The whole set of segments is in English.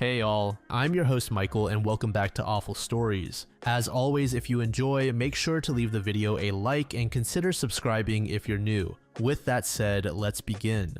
Hey all, I'm your host Michael and welcome back to Awful Stories. As always, if you enjoy, make sure to leave the video a like and consider subscribing if you're new. With that said, let's begin.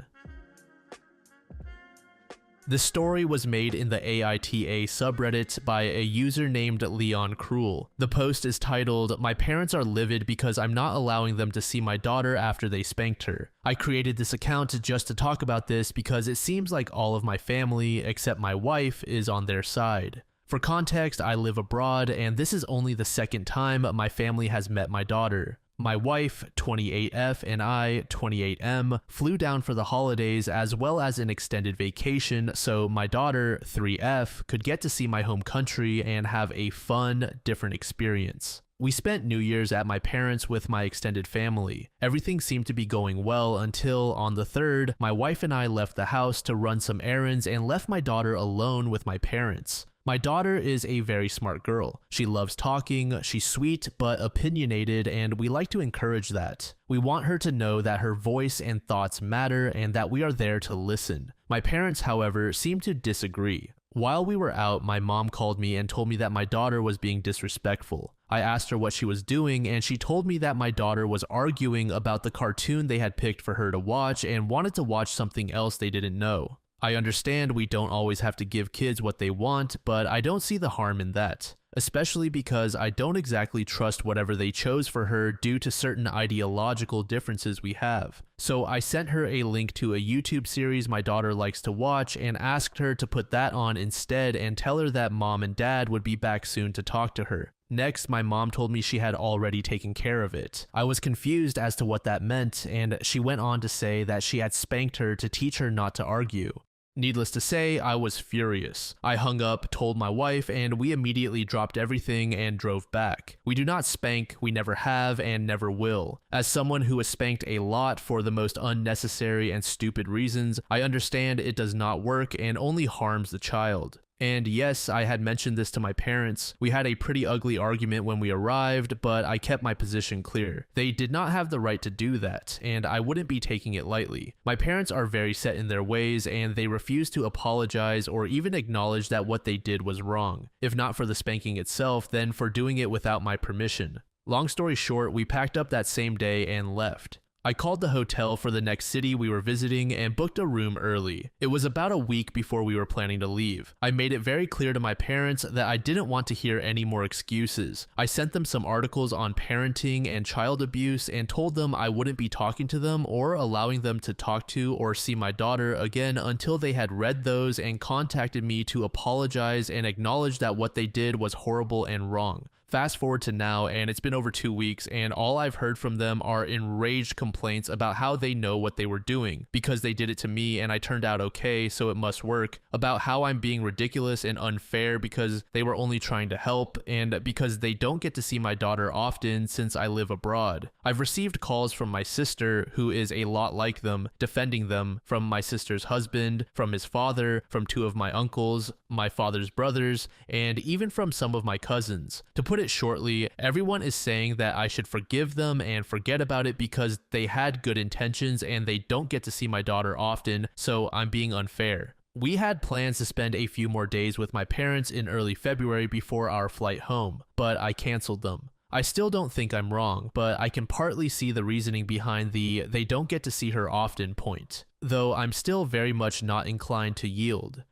The story was made in the AITA subreddit by a user named Leon Cruel. The post is titled, "My parents are livid because I'm not allowing them to see my daughter after they spanked her. I created this account just to talk about this because it seems like all of my family, except my wife, is on their side. For context, I live abroad and this is only the second time my family has met my daughter. My wife, 28F, and I, 28M, flew down for the holidays as well as an extended vacation so my daughter, 3F, could get to see my home country and have a fun, different experience. We spent New Year's at my parents' with my extended family. Everything seemed to be going well until, on the 3rd, my wife and I left the house to run some errands and left my daughter alone with my parents. My daughter is a very smart girl. She loves talking, she's sweet but opinionated, and we like to encourage that. We want her to know that her voice and thoughts matter and that we are there to listen. My parents, however, seem to disagree. While we were out, my mom called me and told me that my daughter was being disrespectful. I asked her what she was doing and she told me that my daughter was arguing about the cartoon they had picked for her to watch and wanted to watch something else they didn't know. I understand we don't always have to give kids what they want, but I don't see the harm in that, especially because I don't exactly trust whatever they chose for her due to certain ideological differences we have. So I sent her a link to a YouTube series my daughter likes to watch and asked her to put that on instead and tell her that mom and dad would be back soon to talk to her. Next, my mom told me she had already taken care of it. I was confused as to what that meant, and she went on to say that she had spanked her to teach her not to argue. Needless to say, I was furious. I hung up, told my wife, and we immediately dropped everything and drove back. We do not spank, we never have, and never will. As someone who has spanked a lot for the most unnecessary and stupid reasons, I understand it does not work and only harms the child. And yes, I had mentioned this to my parents. We had a pretty ugly argument when we arrived, but I kept my position clear. They did not have the right to do that, and I wouldn't be taking it lightly. My parents are very set in their ways, and they refuse to apologize or even acknowledge that what they did was wrong. If not for the spanking itself, then for doing it without my permission. Long story short, we packed up that same day and left. I called the hotel for the next city we were visiting and booked a room early. It was about a week before we were planning to leave. I made it very clear to my parents that I didn't want to hear any more excuses. I sent them some articles on parenting and child abuse and told them I wouldn't be talking to them or allowing them to talk to or see my daughter again until they had read those and contacted me to apologize and acknowledge that what they did was horrible and wrong. Fast forward to now, and it's been over 2 weeks, and all I've heard from them are enraged complaints about how they know what they were doing, because they did it to me and I turned out okay, so it must work, about how I'm being ridiculous and unfair because they were only trying to help, and because they don't get to see my daughter often since I live abroad. I've received calls from my sister, who is a lot like them, defending them, from my sister's husband, from his father, from 2 of my uncles, my father's brothers, and even from some of my cousins. To put it shortly, everyone is saying that I should forgive them and forget about it because they had good intentions and they don't get to see my daughter often, so I'm being unfair. We had plans to spend a few more days with my parents in early February before our flight home, but I canceled them. I still don't think I'm wrong, but I can partly see the reasoning behind the "they don't get to see her often" point, though I'm still very much not inclined to yield.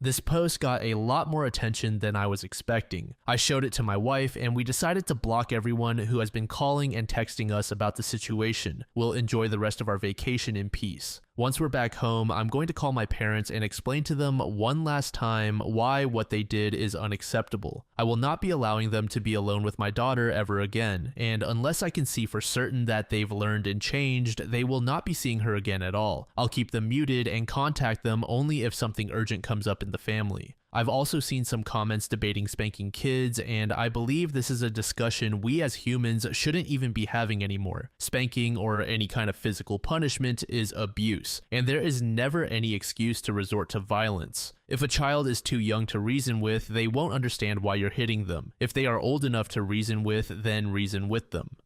This post got a lot more attention than I was expecting. I showed it to my wife and we decided to block everyone who has been calling and texting us about the situation. We'll enjoy the rest of our vacation in peace. Once we're back home, I'm going to call my parents and explain to them one last time why what they did is unacceptable. I will not be allowing them to be alone with my daughter ever again, and unless I can see for certain that they've learned and changed, they will not be seeing her again at all. I'll keep them muted and contact them only if something urgent comes up in the family. I've also seen some comments debating spanking kids, and I believe this is a discussion we as humans shouldn't even be having anymore. Spanking or any kind of physical punishment is abuse, and there is never any excuse to resort to violence. If a child is too young to reason with, they won't understand why you're hitting them. If they are old enough to reason with, then reason with them.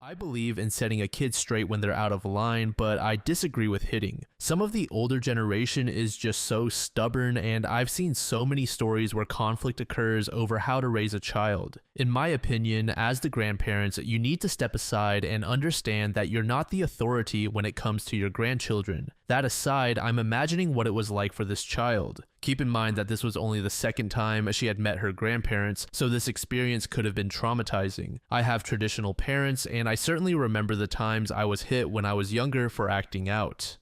I believe in setting a kid straight when they're out of line, but I disagree with hitting. Some of the older generation is just so stubborn, and I've seen so many stories where conflict occurs over how to raise a child. In my opinion, as the grandparents, you need to step aside and understand that you're not the authority when it comes to your grandchildren. That aside, I'm imagining what it was like for this child. Keep in mind that this was only the second time she had met her grandparents, so this experience could have been traumatizing. I have traditional parents, and I certainly remember the times I was hit when I was younger for acting out.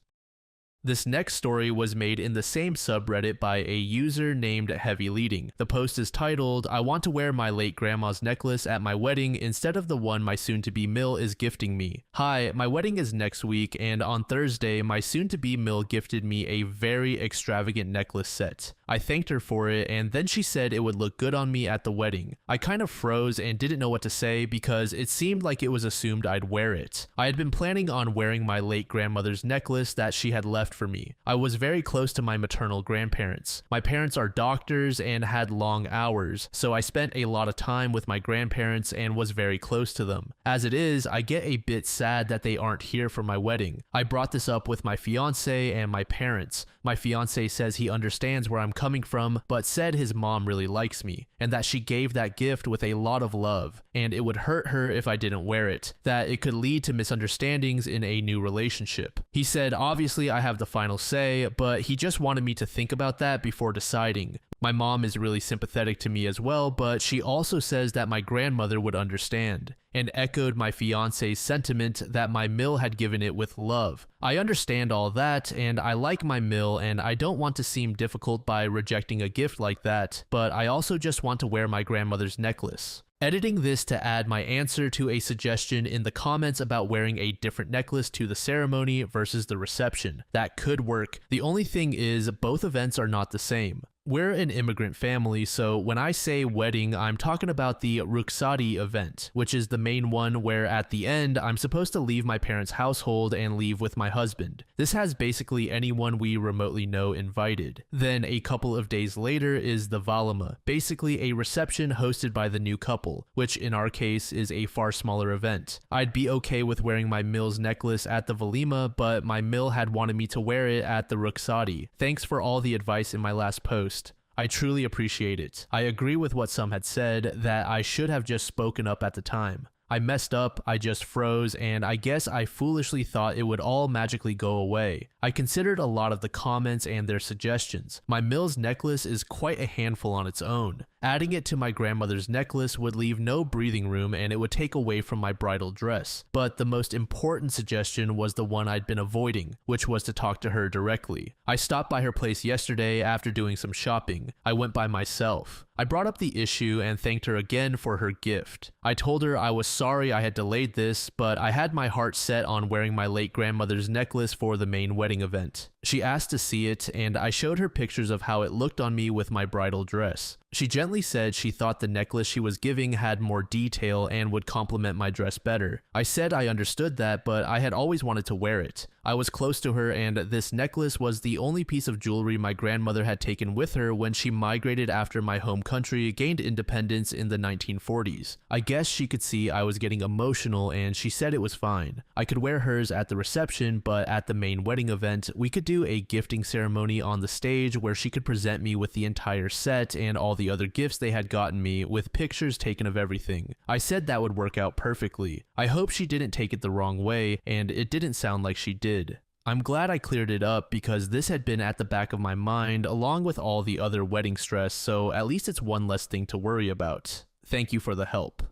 This next story was made in the same subreddit by a user named Heavy Leading. The post is titled, "I want to wear my late grandma's necklace at my wedding instead of the one my soon-to-be Mill is gifting me. Hi, my wedding is next week, and on Thursday, my soon-to-be Mill gifted me a very extravagant necklace set. I thanked her for it, and then she said it would look good on me at the wedding. I kind of froze and didn't know what to say because it seemed like it was assumed I'd wear it. I had been planning on wearing my late grandmother's necklace that she had left for me. I was very close to my maternal grandparents. My parents are doctors and had long hours, so I spent a lot of time with my grandparents and was very close to them. As it is, I get a bit sad that they aren't here for my wedding. I brought this up with my fiance and my parents. My fiance says he understands where I'm coming from, but said his mom really likes me, and that she gave that gift with a lot of love, and it would hurt her if I didn't wear it, that it could lead to misunderstandings in a new relationship. He said, obviously I have the final say, but he just wanted me to think about that before deciding. My mom is really sympathetic to me as well, but she also says that my grandmother would understand, and echoed my fiance's sentiment that my Mill had given it with love. I understand all that, and I like my Mill, and I don't want to seem difficult by rejecting a gift like that, but I also just want to wear my grandmother's necklace. Editing this to add my answer to a suggestion in the comments about wearing a different necklace to the ceremony versus the reception. That could work. The only thing is, both events are not the same. We're an immigrant family, so when I say wedding, I'm talking about the Ruksadi event, which is the main one where at the end, I'm supposed to leave my parents' household and leave with my husband. This has basically anyone we remotely know invited. Then a couple of days later is the Valima, basically a reception hosted by the new couple, which in our case is a far smaller event. I'd be okay with wearing my Mill's necklace at the Valima, but my Mill had wanted me to wear it at the Ruksadi. Thanks for all the advice in my last post. I truly appreciate it. I agree with what some had said, that I should have just spoken up at the time. I messed up, I just froze, and I guess I foolishly thought it would all magically go away. I considered a lot of the comments and their suggestions. My Mill's necklace is quite a handful on its own. Adding it to my grandmother's necklace would leave no breathing room and it would take away from my bridal dress. But the most important suggestion was the one I'd been avoiding, which was to talk to her directly. I stopped by her place yesterday after doing some shopping. I went by myself. I brought up the issue and thanked her again for her gift. I told her I was sorry I had delayed this, but I had my heart set on wearing my late grandmother's necklace for the main wedding event. She asked to see it, and I showed her pictures of how it looked on me with my bridal dress. She gently said she thought the necklace she was giving had more detail and would complement my dress better. I said I understood that, but I had always wanted to wear it. I was close to her, and this necklace was the only piece of jewelry my grandmother had taken with her when she migrated after my home country gained independence in the 1940s. I guess she could see I was getting emotional, and she said it was fine. I could wear hers at the reception, but at the main wedding event, we could do a gifting ceremony on the stage where she could present me with the entire set and all the other gifts they had gotten me, with pictures taken of everything. I said that would work out perfectly. I hope she didn't take it the wrong way, and it didn't sound like she did. I'm glad I cleared it up because this had been at the back of my mind along with all the other wedding stress, so at least it's one less thing to worry about. Thank you for the help.